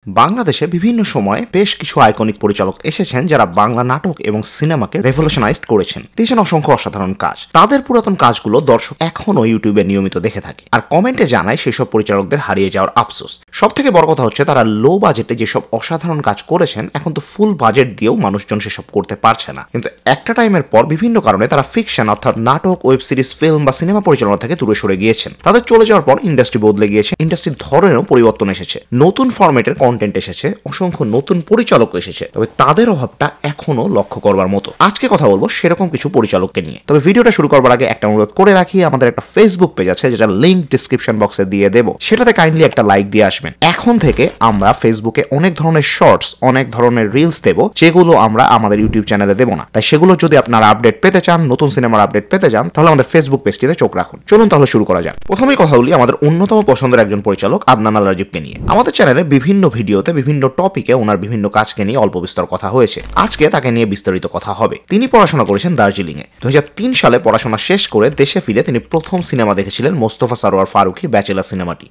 বাংলাদেশে বিভিন্ন সময়ে বেশ কিছু আইকনিক পরিচালক এসেছেন যারা বাংলা নাটক এবং সিনেমাকে রেভলিউশনাইজড করেছেন, দিয়েছেন অসংখ্য অসাধারণ কাজ। তাদের পুরাতন কাজগুলো দর্শক এখনো ইউটিউবে নিয়মিত দেখে থাকে আর কমেন্টে জানায় সেসব পরিচালকদের হারিয়ে যাওয়ার আফসোস। সব থেকে বড় কথা হচ্ছে তারা লো বাজেটে যেসব অসাধারণ কাজ করেছেন এখন তো ফুল বাজেট দিয়েও মানুষজন সেসব করতে পারছে না, কিন্তু একটা টাইমের পর বিভিন্ন কারণে তারা ফিকশন অর্থাৎ নাটক, ওয়েব সিরিজ, ফিল্ম বা সিনেমা পরিচালনা থেকে দূরে সরে গিয়েছেন। তাদের চলে যাওয়ার পর ইন্ডাস্ট্রি বদলে গিয়েছে, ইন্ডাস্ট্রির ধরনেও পরিবর্তন এসেছে, নতুন ফরম্যাটের কন্টেন্ট এসেছে, অসংখ্য নতুন পরিচালক এসেছে, তবে তাদের অভাবটা এখনো লক্ষ্য করবার মতো। আজকে কথা বলবো সেরকম কিছু পরিচালককে নিয়ে। তবে ভিডিওটা শুরু করবার আগে একটা অনুরোধ করে রাখি, আমাদের একটা ফেসবুক পেজ আছে যেটা লিংক ডিসক্রিপশন বক্সে দিয়ে দেবো, সেটাতে কাইন্ডলি একটা লাইক দিয়ে আসবেন। এখন থেকে আমরা ফেসবুকে অনেক ধরনের শর্টস, অনেক ধরনের রিলস দেবো যেগুলো আমরা আমাদের ইউটিউব চ্যানেলে দেবো না। তাই সেগুলো যদি আপনারা আপডেট পেতে চান, নতুন সিনেমার আপডেট পেতে চান, তাহলে আমাদের ফেসবুক পেজটিতে চোখ রাখুন। চলুন তাহলে শুরু করা যাক। প্রথমেই কথা বলি আমাদের অন্যতম পছন্দের একজন পরিচালক আদনান আল রাজীবকে নিয়ে। আমাদের চ্যানেলে বিভিন্ন ভিডিওতে বিভিন্ন টপিকে ওনার বিভিন্ন কাজকে নিয়ে অল্প বিস্তর কথা হয়েছে, আজকে তাকে নিয়ে বিস্তারিত কথা হবে। তিনি পড়াশোনা করেছেন দার্জিলিংয়ে। 2003 সালে পড়াশোনা শেষ করে দেশে ফিরে তিনি প্রথম সিনেমা দেখেছিলেন মোস্তফা সরোয়ার ফারুকীর ব্যাচেলার সিনেমাটি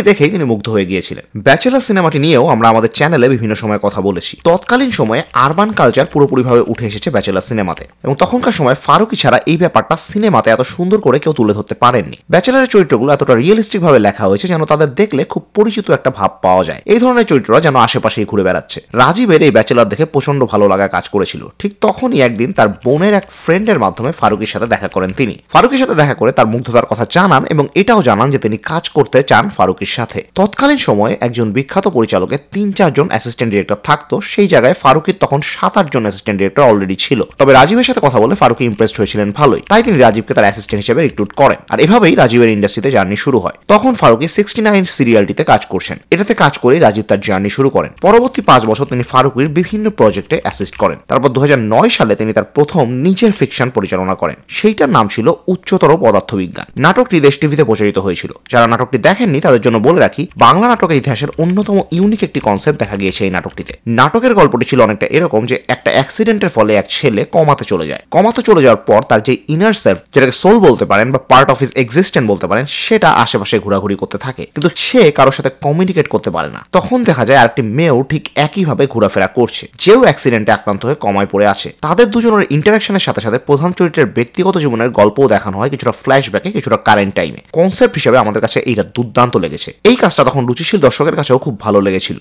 দেখেই তিনি মুগ্ধ হয়ে গিয়েছিলেন। ব্যাচেলার সিনেমাটি নিয়েও আমরা আমাদের চ্যানেলে বিভিন্ন সময় কথা বলেছি। তৎকালীন সময়ে আরবান কালচার পুরোপুরিভাবে উঠে এসেছে ব্যাচেলার সিনেমাতে, এবং তখনকার সময় ফারুকী ছাড়া এই ব্যাপারটা সিনেমাতে এত সুন্দর করে কেউ তুলে ধরতে পারেননি। ব্যাচেলারের চরিত্রগুলো এতটা রিয়েলিস্টিক ভাবে লেখা হয়েছে যেন তাদের দেখলে খুব পরিচিত একটা ভাব পাওয়া যায়। এই ধরনের চরিত্ররা যেন আশেপাশেই ঘুরে বেড়াচ্ছে। রাজীবের এই ব্যাচেলার দেখে প্রচন্ড ভালো লাগা কাজ করেছিল। ঠিক তখনই একদিন তার বোনের এক ফ্রেন্ডের মাধ্যমে ফারুকীর সাথে দেখা করেন তিনি। ফারুকীর সাথে দেখা করে তার মুগ্ধতার কথা জানান এবং এটাও জানান যে তিনি কাজ করতে চান ফারুকীর সাথে। তৎকালীন সময়ে একজন বিখ্যাত পরিচালকের 3-4 জন অ্যাসিস্ট্যান্ট ডিরেক্টর থাকতো, সেই জায়গায় ফারুকীর তখন 7-8 জন অ্যাসিস্ট্যান্ট ডিরেক্টর অলরেডি ছিল। তবে রাজীবের সাথে কথা বলে ফারুকী ইমপ্রেসড হয়েছিলেন ভালোই, তাই তিনি রাজীবকে তার অ্যাসিস্ট্যান্ট হিসেবে রিক্রুট করেন। আর এভাবেই রাজীবের ইন্ডাস্ট্রিতে জার্নি শুরু হয়। তখন ফারুকী 69 সিরিয়ালটিতে কাজ করছেন। এটাতে কাজ করেই রাজীব তার জার্নি শুরু করেন। পরবর্তী 5 বছর তিনি ফারুকীর বিভিন্ন প্রজেক্টে অ্যাসিস্ট করেন। তারপর 2009 সালে তিনি তার প্রথম নিজের ফিকশন পরিচালনা করেন। সেইটার নাম ছিল উচ্চতর পদার্থবিজ্ঞান। নাটকটি দেশ টিভিতে প্রচারিত হয়েছিল। যারা নাটকটি দেখেননি তাদের জন্য বলে রাখি, বাংলা নাটকের ইতিহাসের অন্যতম ইউনিক একটি কনসেপ্ট দেখা গিয়েছে এই নাটকটিতে। নাটকের গল্পটি ছিল অনেকটা এরকম যে একটা অ্যাক্সিডেন্টের ফলে এক ছেলে কমাতে চলে যায়। কমাতে চলে যাওয়ার পর তার যে ইনার সেলফ, যেটাকে সোল বলতে পারেন বা পার্ট অফ হিজ এক্সিস্টেন্স বলতে পারেন, সেটা আশেপাশে ঘোরাঘুরি করতে থাকে, কিন্তু সে কারোর সাথে কমিউনিকেট করতে পারে না। তখন দেখা যায় আরেকটি মেয়েও ঠিক একইভাবে ঘোরাফেরা করছে, যেও অ্যাক্সিডেন্টে আক্রান্ত হয়ে কমায় পড়ে আছে। তাদের দুজনের ইন্টারাকশনের সাথে সাথে প্রধান চরিত্রের ব্যক্তিগত জীবনের গল্পও দেখানো হয়, কিছুটা ফ্ল্যাশব্যাকে, কিছুটা কারেন্ট টাইমে। কনসেপ্ট হিসেবে আমাদের কাছে এইটা দুর্দান্ত লেগেছে। এই কাজটা তখন রুচিশীল দর্শকের কাছেও খুব ভালো লেগেছিল।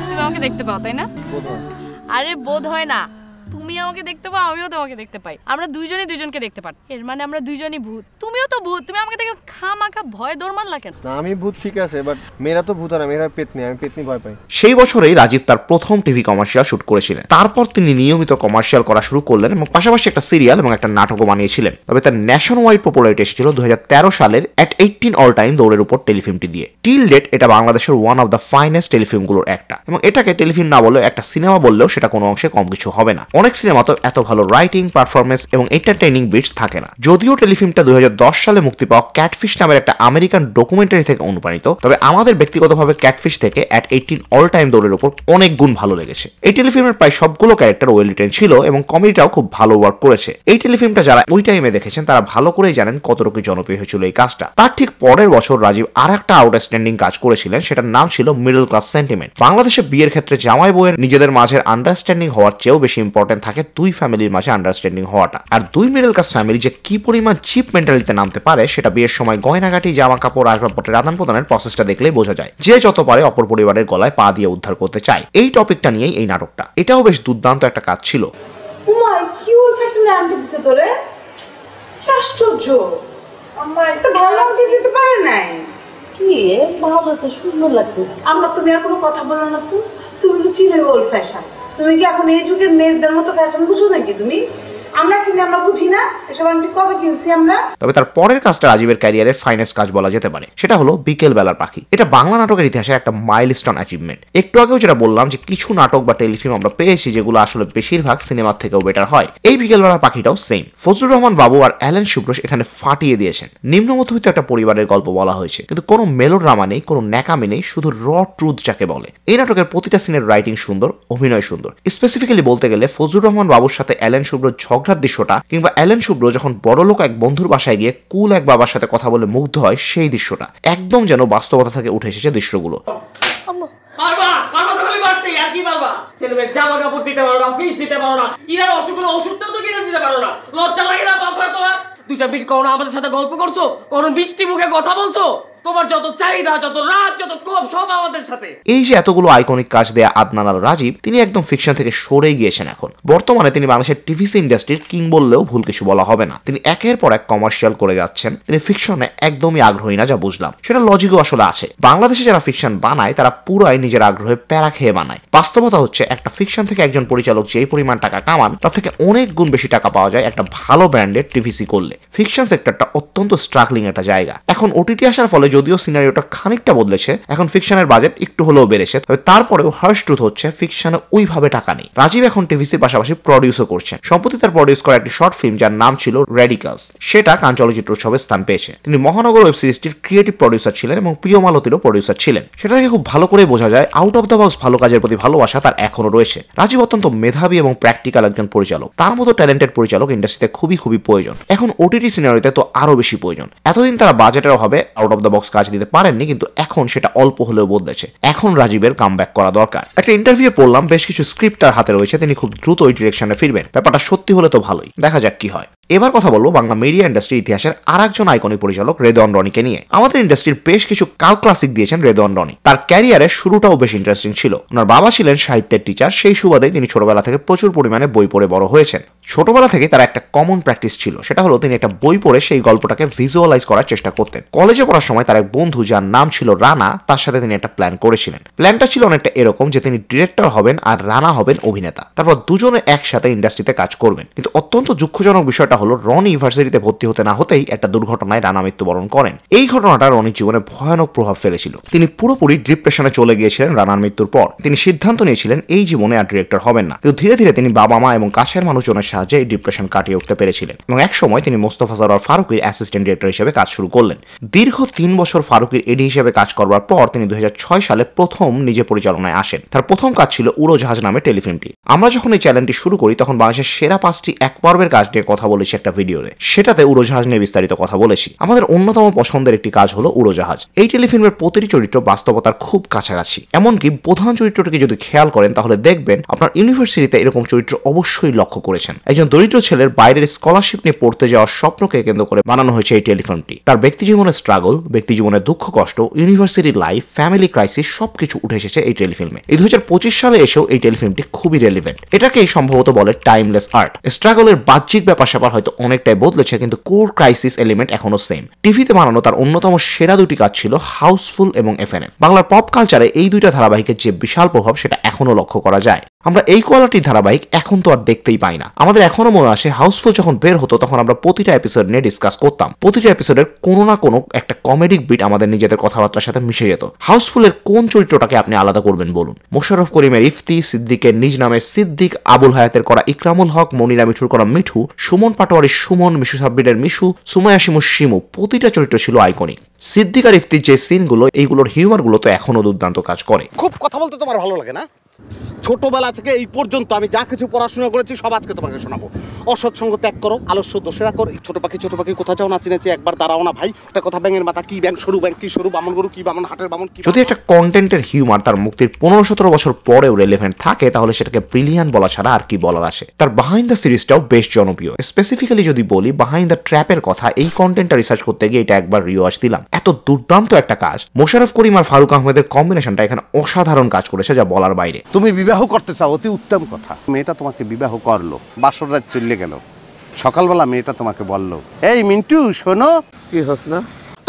তুমি আমাকে দেখতে পাও তাই না? আরে বোধ হয় না, তুমি আমাকে দেখতে পাও, আমিও তোমাকে দেখতে পাই। আমরা দুইজনই দুইজনকে দেখতে পাই। এর মানে আমরা দুইজনই ভূত। তুমিও তো ভূত। তুমি আমাকে দেখে খামাখা ভয় দৌড় মারলা কেন? না, আমি ভূত ঠিক আছে, বাট মেয়েরা তো ভূত আর মেয়েরা পেতনি। আমি পেতনি ভয় পাই। সেই বছরেই রাজীব তার প্রথম টিভি কমার্শিয়াল শুট করেছিলেন। তারপর তিনি নিয়মিত কমার্শিয়াল করা শুরু করলেন এবং পাশাপাশি একটা সিরিয়াল এবং একটা নাটকও বানিয়েছিলেন। তবে তার ন্যাশন ওয়াইড পপুলারিটি এসেছিল 2013 সালের অ্যাট 18 অল টাইম দৌড়ের উপর টেলিফিল্মটি দিয়ে। টিল ডেট এটা বাংলাদেশের ওয়ান অফ দ্য ফাইনেস্ট টেলিফিল্মগুলোর একটা, এবং এটাকে টেলিফিল্ম না বললেও একটা সিনেমা বললেও সেটা কোনো অংশে কম কিছু হবে না। অনেক সিনেমা তো এত ভালো রাইটিং, পারফরমেন্স এবং এন্টারটেইনিং বিটস থাকে না। যদিও টেলিফিল্মটা 2010 সালে মুক্তি পাওয়া ক্যাটফিশ নামের একটা আমেরিকান ডকুমেন্টারি থেকে অনুপ্রাণিত, তবে আমাদের ব্যক্তিগতভাবে ক্যাটফিশ থেকে অ্যাট 18 অল টাইম দৌড়ের উপর অনেক গুণ ভালো লেগেছে। এই টেলিফিল্মের প্রায় সবগুলো ক্যারেক্টার ওয়েল রিটেন ছিল এবং কমেডিটাও খুব ভালো ওয়ার্ক করেছে। এই টেলিফিল্মটা যারা ওই টাইমে দেখেছেন তারা ভালো করেই জানেন কতটুকু জনপ্রিয় হয়েছিল এই কাজটা। তার ঠিক পরের বছর রাজীব আর একটা আউটস্ট্যান্ডিং কাজ করেছিলেন, সেটার নাম ছিল মিডল ক্লাস সেন্টিমেন্ট। বাংলাদেশে বিয়ের ক্ষেত্রে জামাই বউয়ের নিজেদের মাঝের আন্ডারস্ট্যান্ডিং হওয়ার চেয়েও বেশি ইম্পর্টেন্ট থাকে দুই ফ্যামিলির মাঝে আন্ডারস্ট্যান্ডিং হওয়াটা। আর দুই মিডল ক্লাস ফ্যামিলি যে কি পরিমাণ চিপ মেন্টালিটিতে নামতে পারে সেটা বিয়ের সময় গয়নাগাটি, জামা কাপড়, আসবাবপত্রের আদান প্রদানের প্রসেসটা দেখলেই বোঝা যায়। যে যত পারে অপর পরিবারের গলায় পা দিয়ে উদ্ধার করতে চায়। এই টপিকটা নিয়েই এই নাটকটা। এটাও বেশ দুর্দান্ত একটা কাজ ছিল। কি ওল্ড ফ্যাশন আনতে দিছে তোরে? আশ্চর্য, আম্মা একটা ভালো আনতে দিতে পারে নাই। কি ভালো তো সুন্দর লাগতেছে। আমরা তুমি আর কোনো কথা বলো না তো? তুমি তো চিনে ওল্ড ফ্যাশন। তুমি কি এখন এই যুগের মেয়েদের মতো ফ্যাশন বুঝো নাকি তুমি? আমরা কিনে আমরা বুঝি না এসব আন্টি কবে কিনছি আমরা। তবে তার পরের কাজটা রাজীবের ক্যারিয়ারের ফাইনেস্ট কাজ বলা যেতে পারে, সেটা হলো বিকেল বেলার পাখি। এটা বাংলা নাটকের ইতিহাসে একটা মাইলস্টোন অ্যাচিভমেন্ট। একটু আগেও যেটা বললাম যে কিছু নাটক বা টেলিফিল্ম আমরা পেয়েছি যেগুলো আসলে বেশিরভাগ সিনেমার থেকেও বেটার হয়, এই বিকেল বেলার পাখিটাও সেম। ফজলুর রহমান বাবু আর অ্যালেন সুব্রোস এখানে ফাটিয়ে দিয়েছেন। নিম্ন মধ্যবিত্ত একটা পরিবারের গল্প বলা হয়েছে, কিন্তু কোনো মেলোড্রামা নেই, কোনো ন্যাকামি নেই, শুধু র ট্রুথ যাকে বলে। এই নাটকের প্রতিটা সিনের রাইটিং সুন্দর, অভিনয় সুন্দর। স্পেসিফিক্যালি বলতে গেলে ফজলুর রহমান বাবুর সাথে অ্যালেন সুব্রোর ঝগড়ার দৃশ্যটা, কিংবা অ্যালেন সুব্রো যখন বড়লোক এক বন্ধুর বাসায় গিয়ে কুল এক বাবার সাথে কথা বলে মুগ্ধ হয়, সেই দৃশ্যটা একদম যেন বাস্তবতা থেকে উঠে এসেছে দৃশ্যগুলো। পারবা তো খালি বাড়তেই, আর কি পারবা? ছেলেমেয়ের জামা কাপড় দিতে পারো না, ফিস দিতে পারো না, ইরার অসুখগুলো ওষুধটাও তো কিনে দিতে পারো না। লজ্জা লাগে না বাবা তোমার? 2টা মিনিট কখনো আমাদের সাথে গল্প করছো? কখনো মিষ্টি মুখে কথা বলছো? তোমার যত চাহিদা, যত রাগ, যত ক্ষোভ সব আমাদের সাথে। এই যে এতগুলো আইকনিক কাজ দেয়া আদনান আল রাজীব, তিনি একদম ফিকশন থেকে সরে গিয়েছেন। এখন বর্তমানে তিনি বাংলাদেশের টিভিসি ইন্ডাস্ট্রির কিং বললেও ভুল কিছু বলা হবে না। তিনি একের পর এক কমার্শিয়াল করে যাচ্ছেন। তিনি ফিকশনে একদমই আগ্রহী না, যা বুঝলাম। সেটা লজিকও আসলে আছে। বাংলাদেশে যারা ফিকশন বানায় তারা পুরাই নিজের আগ্রহে প্যারা খেয়ে বানায়। বাস্তবতা হচ্ছে একটা ফিকশন থেকে একজন পরিচালক যেই পরিমাণ টাকা কামান, তার থেকে অনেক গুণ বেশি টাকা পাওয়া যায় একটা ভালো ব্র্যান্ডের টিভিসি করলে। ফিকশন সেক্টরটা অত্যন্ত স্ট্রাগলিং একটা জায়গা। এখন ওটিটি আসার ফলে যদিও সিনারিওটা খানিকটা বদলেছে, এখন ফিকশনের বাজেট একটু হলেও বেড়েছে, তবে তারপরেও হার্শ ট্রুথ হচ্ছে ফিকশনে ওইভাবে টাকা নেই। রাজীব এখন টিভিসির পাশাপাশি প্রডিউসও করছেন। সম্প্রতি তার প্রডিউস করা একটি শর্ট ফিল্ম যার নাম ছিল রেডিকালস, সেটা কান চলচ্চিত্র উৎসবে স্থান পেয়েছে। তিনি মহানগর ওয়েব সিরিজটির ক্রিয়েটিভ প্রডিউসার ছিলেন এবং প্রিয় মালতীরও প্রডিউসার ছিলেন। সেটা থেকে খুব ভালো করে বোঝা যায় আউট অফ দ্য বক্স ভালো কাজের প্রতি ভালোবাসা তার এখনো রয়েছে। রাজীব অত্যন্ত মেধাবী এবং প্র্যাকটিক্যাল একজন পরিচালক। তার মতো ট্যালেন্টেড পরিচালক ইন্ডাস্ট্রিতে খুবই প্রয়োজন। এখন ওটিটি সিনারিওতে তো আরো বেশি প্রয়োজন। এতদিন তারা বাজেটের অভাবে আউট অফ দ্য বক্স কাজ দিতে পারেননি, কিন্তু এখন সেটা অল্প হলেও বদলেছে। এখন রাজীবের কামব্যাক করা দরকার। একটা ইন্টারভিউ পড়লাম, বেশ কিছু স্ক্রিপ্ট তার হাতে রয়েছে, তিনি খুব দ্রুত ওই ডিরেকশনে ফিরবেন। ব্যাপারটা সত্যি হলে তো ভালোই, দেখা যাক কি হয়। এবার কথা বলবো বাংলা মিডিয়া ইন্ডাস্ট্রির ইতিহাসের আরেকজন আইকনিক পরিচালক রেদওয়ান রনিকে নিয়ে। আমাদের ইন্ডাস্ট্রির বেশ কিছু কাল ক্লাসিক দিয়েছেন রেদওয়ান রনি। তার ক্যারিয়ারের শুরুটাও বেশ ইন্টারেস্টিং ছিল। ওনার বাবা ছিলেন সাহিত্যের টিচার, সেই সুবাদেই তিনি ছোটবেলা থেকে প্রচুর পরিমাণে বই পড়ে বড় হয়েছেন। ছোটবেলা থেকে তার একটা কমন প্র্যাকটিস ছিল, সেটা হলো তিনি একটা বই পড়ে সেই গল্পটাকে ভিজুয়ালাইজ করার চেষ্টা করতেন। কলেজে পড়ার সময় তার এক বন্ধু যার নাম ছিল রানা, তার সাথে তিনি একটা প্ল্যান করেছিলেন। প্ল্যানটা ছিল অনেকটা এরকম যে তিনি ডিরেক্টর হবেন আর রানা হবেন অভিনেতা। তারপর দুজনে একসাথে ইন্ডাস্ট্রিতে কাজ করবেন। কিন্তু অত্যন্ত দুঃখজনক বিষয়টা হলো রনি ইউনিভার্সিটিতে ভর্তি হতে না হতেই একটা দুর্ঘটনায় রানা মৃত্যুবরণ করেন। এই ঘটনাটা রনির জীবনে ভয়ানক প্রভাব ফেলেছিল। তিনি পুরোপুরি ডিপ্রেশনে চলে গিয়েছিলেন রানার মৃত্যুর পর। তিনি সিদ্ধান্ত নিয়েছিলেন এই জীবনে আর ডিরেক্টর হবেন না। কিন্তু ধীরে ধীরে তিনি বাবা মা এবং কাছের মানুষজনের সাহায্যে এই ডিপ্রেশন কাটিয়ে উঠতে পেরেছিলেন এবং এক সময় তিনি মোস্তফা সরোয়ার ফারুকীর অ্যাসিস্ট্যান্ট ডিরেক্টর হিসেবে কাজ শুরু করলেন। দীর্ঘ 3 বছর ফারুকীর এডি হিসেবে কাজ করবার পর তিনি 2006 সালে প্রথম নিজে পরিচালনায় আসেন। তার প্রথম কাজ ছিল উড়োজাহাজ নামে টেলিফিল্মটি। আমরা যখন এই চ্যানেলটি শুরু করি তখন বাংলাদেশের সেরা 5টি এক পর্বের কাজ নিয়ে কথা বলেছি একটা ভিডিওতে। সেটাতে উড়োজাহাজ নিয়ে বিস্তারিত কথা বলেছি। আমাদের অন্যতম পছন্দের একটি কাজ হলো উড়োজাহাজ। এই টেলিফিল্মের প্রতিটি চরিত্র বাস্তবতার খুব কাছাকাছি। এমনকি প্রধান চরিত্রটিকে যদি খেয়াল করেন তাহলে দেখবেন আপনার ইউনিভার্সিটিতে এরকম চরিত্র অবশ্যই লক্ষ্য করেছেন। একজন দরিদ্র ছেলের বাইরের স্কলারশিপ নিয়ে পড়তে যাওয়ার স্বপ্নকে কেন্দ্র করে বানানো হয়েছে এই টেলিফিল্মটি। তার ব্যক্তি জীবনের স্ট্রাগল, ব্যক্তি জীবনের দুঃখ কষ্ট, ইউনিভার্সিটি লাইফ, ফ্যামিলি ক্রাইসিস সবকিছু উঠে এসেছে এই টেলিফিল্মে। এই 2025 সালে এসেও এই টেলিফিল্মটি খুবই রেলিভেন্ট। এটাকেই সম্ভবত বলে টাইমলেস আর্ট। স্ট্রাগলের বাহ্যিক ব্যাপার স্যাপার হয়তো অনেকটাই বদলেছে, কিন্তু কোর ক্রাইসিস এলিমেন্ট এখনো সেম। টিভিতে বানানো তার অন্যতম সেরা দুটি কাজ ছিল হাউসফুল এবং এফএনএফ। বাংলার পপ কালচারে এই দুইটা ধারাবাহিকের যে বিশাল প্রভাব সেটা এখনো লক্ষ্য করা যায়। আমরা এই কোয়ালিটির ধারাবাহিক এখন তো আর দেখতেই পাই না। আমাদের এখনো মনে আসে হাউসফুল যখন বের হতো তখন আমরা প্রতিটা এপিসোড নিয়ে ডিসকাস করতাম। প্রতিটা এপিসোডের কোনো না কোনো একটা কমেডিক বিট আমাদের নিজেদের কথাবার্তার সাথে মিশে যেত। হাউসফুলের কোন চরিত্রটাকে আপনি আলাদা করবেন বলুন? মোশাররফ করিমের ইফতি, সিদ্দিকের নিজ নামে সিদ্দিক, আবুল হায়াতের করা ইকরামুল হক, মনিরা মিঠুর করা মিঠু, সুমন পাটোয়ারির সুমন, মিশু সাব্বিরের মিশু, সুমাইয়া শিমুর শিমু, প্রতিটা চরিত্র ছিল আইকনিক। সিদ্দিক আর ইফতির যে সিনগুলো, এইগুলোর হিউমারগুলো তো এখনো দুর্দান্ত কাজ করে। খুব কথা বলতে তোমার ভালো লাগে না? ছোটবেলা থেকে এই পর্যন্ত আমি যা কিছু পড়াশোনা করেছি সব আজকে তোমাকে শোনাবো। অসৎসঙ্গ ত্যাগ করো, আলস্য দোষেরা করো। ছোট পাখি কোথা যাও নাচি নাচি একবার দাঁড়াও না ভাই। একটা কথা ব্যাঙের মাথা কি ব্যাঙ, সরু ব্যাঙ কি সরু, বামন গরু কি বামন, হাটের বামন কি। যদি একটা কন্টেন্টের হিউমার তার মুক্তির 15-17 বছর পরেও রেলেভেন্ট থাকে তাহলে সেটাকে ব্রিলিয়ান্ট বলা ছাড়া আর কি বলার আছে। তার বিহাইন্ড দ্য সিরিজটাও বেশ জনপ্রিয়। স্পেসিফিক্যালি যদি বলি বিহাইন্ড দ্য ট্র্যাপের কথা, এই কন্টেন্টটা রিসার্চ করতে গিয়ে এটা একবার রিওয়াজ দিলাম। এত দুর্দান্ত একটা কাজ। মোশাররফ করিম আর ফারুক আহমেদের কম্বিনেশনটা এখানে অসাধারণ কাজ করেছে, যা বলার বাইরে। তুমি বিবাহ করতে চাও, অতি উত্তম কথা। মেয়েটা তোমাকে বিবাহ করলো, বাসর রাত চলে গেল, সকালবেলা মেয়েটা তোমাকে বলল, এই মিন্টু শোনো। কি হস না?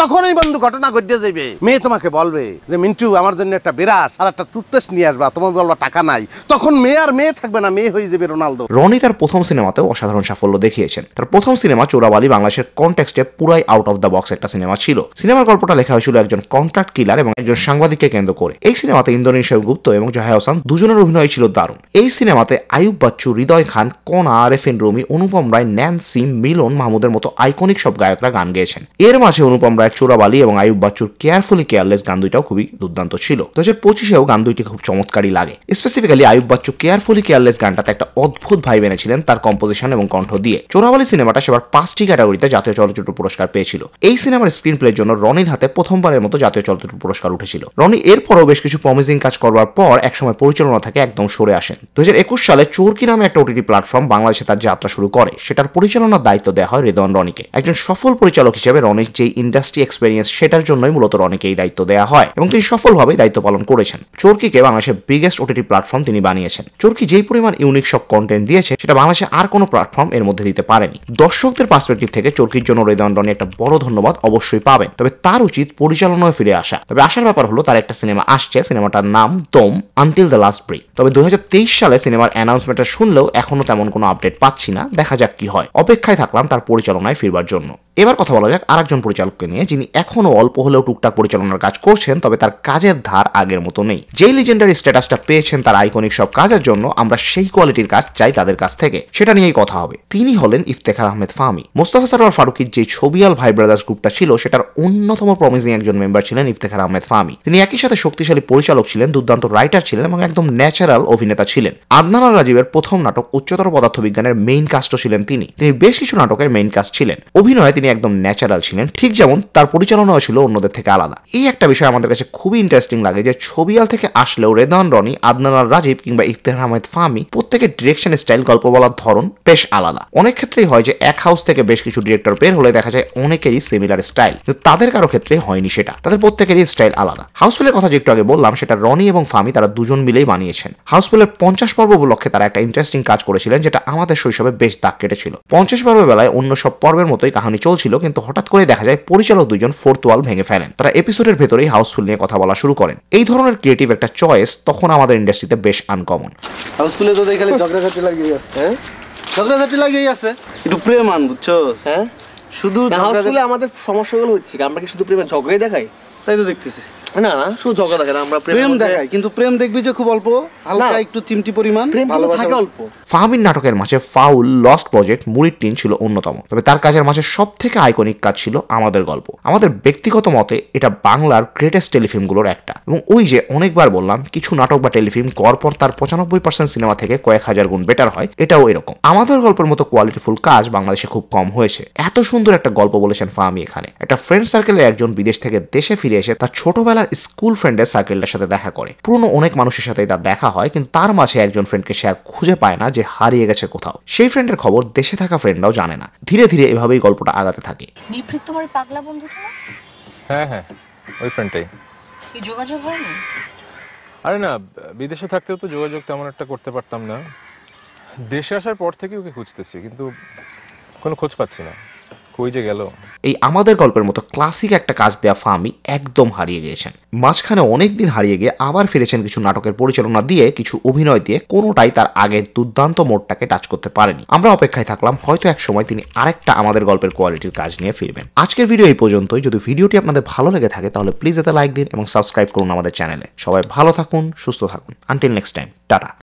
তখন এই বন্ধু ঘটনা ঘটে যাবে। মেয়ে তোমাকে বলবে যে মিন্টু আমার জন্য একটা বিরাস আর একটা টুথপেস্ট নিয়ে আসবা। তোমার বলবা টাকা নাই। তখন মেয়ে আর মেয়ে থাকবে না, মেয়ে হয়ে যাবে রোনালদো। রনি তার প্রথম সিনেমাতেও অসাধারণ সাফল্য দেখিয়েছেন। তার প্রথম সিনেমা চোরাবালি বাংলাদেশের কনটেক্সটে পুরাই আউট অফ দ্য বক্স একটা সিনেমা ছিল। সিনেমার গল্পটা লেখা হয়েছিল একজন কন্ট্রাক্ট কিলার এবং একজন সাংবাদিককে কেন্দ্র করে। এই সিনেমাতে ইন্দ্রনীল সেনগুপ্ত এবং জয়া হোসেন দুজনের অভিনয় ছিল দারুণ। এই সিনেমাতে আয়ুব বাচ্চু, হৃদয় খান, কনা, আরেফিন রুমি, অনুপম রায়, ন্যান্সি, মিলন, মাহমুদের মতো আইকনিক সব গায়করা গান গেয়েছেন। এর মাঝে অনুপম রায় বেলায় চোরাবালি এবং আয়ুব বাচ্চুর কেয়ারফুলি কেয়ারলেস গান দুইটাও খুবই দুর্দান্ত ছিল। 2025-এও গান দুইটি খুব চমৎকারই লাগে। Specifically Ayub Bachchu carefully careless গানটাতে একটা অদ্ভুত ভাইব এনেছিলেন তার কম্পোজিশন এবং কণ্ঠ দিয়ে। চোরাবালি সিনেমাটা সেবার 5টি ক্যাটাগরিতে জাতীয় চলচ্চিত্র পুরস্কার পেয়েছিল। এই সিনেমার স্ক্রিন প্লের জন্য রনির হাতে প্রথমবারের মতো জাতীয় চলচ্চিত্র পুরস্কার উঠেছিল। রনি এরপরও বেশ কিছু প্রমিজিং কাজ করবার পর একসময় পরিচালনা থেকে একদম সরে আসেন। 2021 সালে চোরকি নামে একটা ওটিটি প্ল্যাটফর্ম বাংলাদেশে তার যাত্রা শুরু করে। সেটার পরিচালনার দায়িত্ব দেওয়া হয় রেদওয়ান রনিকে। একজন সফল পরিচালক হিসেবে রনির যে ইন্ডাস্ট্রি এক্সপেরিয়েন্স সেটার জন্যই মূলত রনিকে এই দায়িত্ব দেওয়া হয় এবং তিনি সফলভাবে দায়িত্ব পালন করেছেন। চোরকিকে বাংলাদেশের বিগেস্ট ওটিটি প্ল্যাটফর্ম তিনি বানিয়েছেন। চোরকি যেই পরিমাণ ইউনিক সব কন্টেন্ট দিয়েছে সেটা বাংলাদেশে আর কোনো প্ল্যাটফর্ম এর মধ্যে দিতে পারেনি। দর্শকদের পার্সপেক্টিভ থেকে চোরকির জন্য রেদওয়ান রনি একটা বড় ধন্যবাদ অবশ্যই পাবেন। তবে তার উচিত পরিচালনায় ফিরে আসা। তবে আসার ব্যাপার হলো তার একটা সিনেমা আসছে, সিনেমাটার নাম দম আনটিল দ্য লাস্ট ব্রেক। তবে 2023 সালে সিনেমার অ্যানাউন্সমেন্টটা শুনলেও এখনো তেমন কোনো আপডেট পাচ্ছি না। দেখা যাক কি হয়। অপেক্ষায় থাকলাম তার পরিচালনায় ফিরবার জন্য। এবার কথা বলা যাক আরেকজন পরিচালককে নিয়ে, যিনি এখনো অল্প হলেও টুকটাক পরিচালনার কাজ করছেন, তবে তার কাজের ধার আগের মতো নেই। যেই লিজেন্ডারি স্ট্যাটাসটা পেয়েছেন তার আইকনিক সব কাজের জন্য, আমরা সেই কোয়ালিটির কাজ চাই তাদের কাছ থেকে। সেটা নিয়েই কথা হবে। তিনি হলেন ইফতেখার আহমেদ ফাহমি। মোস্তফা সরোয়ার ফারুকীর যে ছবিয়াল ভাই ব্রাদার্স গ্রুপটা ছিল সেটার অন্যতম প্রমিজিং একজন মেম্বার ছিলেন ইফতেখার আহমেদ ফাহমি। তিনি একই সাথে শক্তিশালী পরিচালক ছিলেন, দুর্দান্ত রাইটার ছিলেন এবং একদম ন্যাচারাল অভিনেতা ছিলেন। আদনান আর রাজীবের প্রথম নাটক উচ্চতর পদার্থবিজ্ঞানের মেইন কাস্টও ছিলেন তিনি। বেশ কিছু নাটকের মেইন কাস্ট ছিলেন। অভিনয়ে তিনি একদম ন্যাচারাল ছিলেন, ঠিক যেমন তার পরিচালনাও ছিল অন্যদের থেকে আলাদা। এই একটা বিষয় আমাদের কাছে খুবই ইন্টারেস্টিং লাগে যে ছবিয়াল থেকে আসলেও রেদওয়ান রনি, আদনান আর রাজীব কিংবা ইফতেখার আহমেদ ফাহমি প্রত্যেকের ডিরেকশন স্টাইল, গল্প বলার ধরন বেশ আলাদা। অনেক ক্ষেত্রেই হয় যে এক হাউস থেকে বেশ কিছু ডিরেক্টর বের হলে দেখা যায় অনেকেরই সিমিলার স্টাইল, কিন্তু তাদের কারো ক্ষেত্রে হয়নি সেটা। তাদের প্রত্যেকেরই স্টাইল আলাদা। হাউসফুলের কথা যে একটু আগে বললাম সেটা রনি এবং ফাহমি তারা দুজন মিলেই বানিয়েছেন। হাউসফুলের 50 পর্ব উপলক্ষে তারা একটা ইন্টারেস্টিং কাজ করেছিলেন যেটা আমাদের শৈশবে বেশ দাগ কেটেছিল। 50 পর্বের বেলায় অন্য সব পর্বের মতোই কাহিনী চলছিল, কিন্তু হঠাৎ করে দেখা যায় পরিচালক দুজন ফোর্থ ওয়াল ভেঙে ফেলেন। তারা এপিসোডের ভেতরেই হাউসফুল নিয়ে কথা বলা শুরু করেন। এই ধরনের ক্রিয়েটিভ একটা চয়েস তখন আমাদের ইন্ডাস্ট্রিতে বেশ আনকমন। হাউসফুলে তো দেখালে ঝগড়াঝাটি লাগিয়ে আছে। হ্যাঁ, ঝগড়াঝাটি লাগিয়ে আছে। একটু প্রেম আন, বুঝছো? হ্যাঁ, শুধু হাউসফুলে আমাদের সমস্যাগুলো হচ্ছে কি, আমরা কি শুধু প্রেমে ঝগড়াই দেখাই? তাই তো দেখতেছি। না না, শুধু ঝগড়া দেখাই না, আমরা প্রেম দেখাই, কিন্তু প্রেম দেখবি যে খুব অল্প, হালকা একটু চিমটি পরিমাণ ভালোবাসা থাকে অল্প। ফাহমির নাটকের মাঝে ফাউল, লস্ট প্রজেক্ট, মুড়ির টিন ছিল অন্যতম। তবে তার কাজের মাঝে সব থেকে আইকনিক কাজ ছিল আমাদের গল্প। আমাদের ব্যক্তিগত মতে এটা বাংলার গ্রেটেস্ট টেলিফিল্মগুলোর একটা। এবং ওই যে অনেকবার বললাম কিছু নাটক বা টেলিফিল্ম গড়পর তার 95% সিনেমা থেকে কয়েক হাজার গুণ বেটার হয়, এটাও এরকম। আমাদের গল্পের মতো কোয়ালিটিফুল কাজ বাংলাদেশে খুব কম হয়েছে। এত সুন্দর একটা গল্প বলেছেন ফাহমি এখানে। একটা ফ্রেন্ড সার্কেলের একজন বিদেশ থেকে দেশে ফিরে এসে তার ছোটবেলার স্কুল ফ্রেন্ডের সার্কেলটার সাথে দেখা করে। পুরনো অনেক মানুষের সাথেই তার দেখা হয়, কিন্তু তার মাঝে একজন ফ্রেন্ডকে সে আর খুঁজে পায় না যে হারিয়ে গেছে কোথাও। সেই ফ্রেন্ডের খবর দেশে থাকা ফ্রেন্ডরাও জানে না। ধীরে ধীরে এভাবেই গল্পটা আগাতে থাকে। নিভৃত তোমার পাগলা বন্ধুটা না? হ্যাঁ হ্যাঁ, ওই ফ্রেন্ডটাই। এই যোগাযোগ হয়নি? আরে না, বিদেশে থাকতেও তো যোগাযোগ তেমন একটা করতে পারতাম না। দেশে আসার পর থেকে ওকে খুঁজতেছি, কিন্তু কোনো খোঁজ পাচ্ছি না। কই যে গেল। এই আমাদের গল্পের মতো ক্লাসিক একটা কাজ দেওয়া ফাহমি একদম হারিয়ে গিয়েছেন। মাঝখানে অনেকদিন হারিয়ে গিয়ে আবার ফিরেছেন কিছু নাটকের পরিচালনা দিয়ে, কিছু অভিনয় দিয়ে। কোনোটাই তার আগের দুর্দান্ত মোড়টাকে টাচ করতে পারেনি। আমরা অপেক্ষায় থাকলাম, হয়তো এক সময় তিনি আরেকটা আমাদের গল্পের কোয়ালিটির কাজ নিয়ে ফিরবেন। আজকের ভিডিও এই পর্যন্তই। যদি ভিডিওটি আপনাদের ভালো লেগে থাকে তাহলে প্লিজ এতে লাইক দিন এবং সাবস্ক্রাইব করুন আমাদের চ্যানেলে। সবাই ভালো থাকুন, সুস্থ থাকুন। Until next time, tata.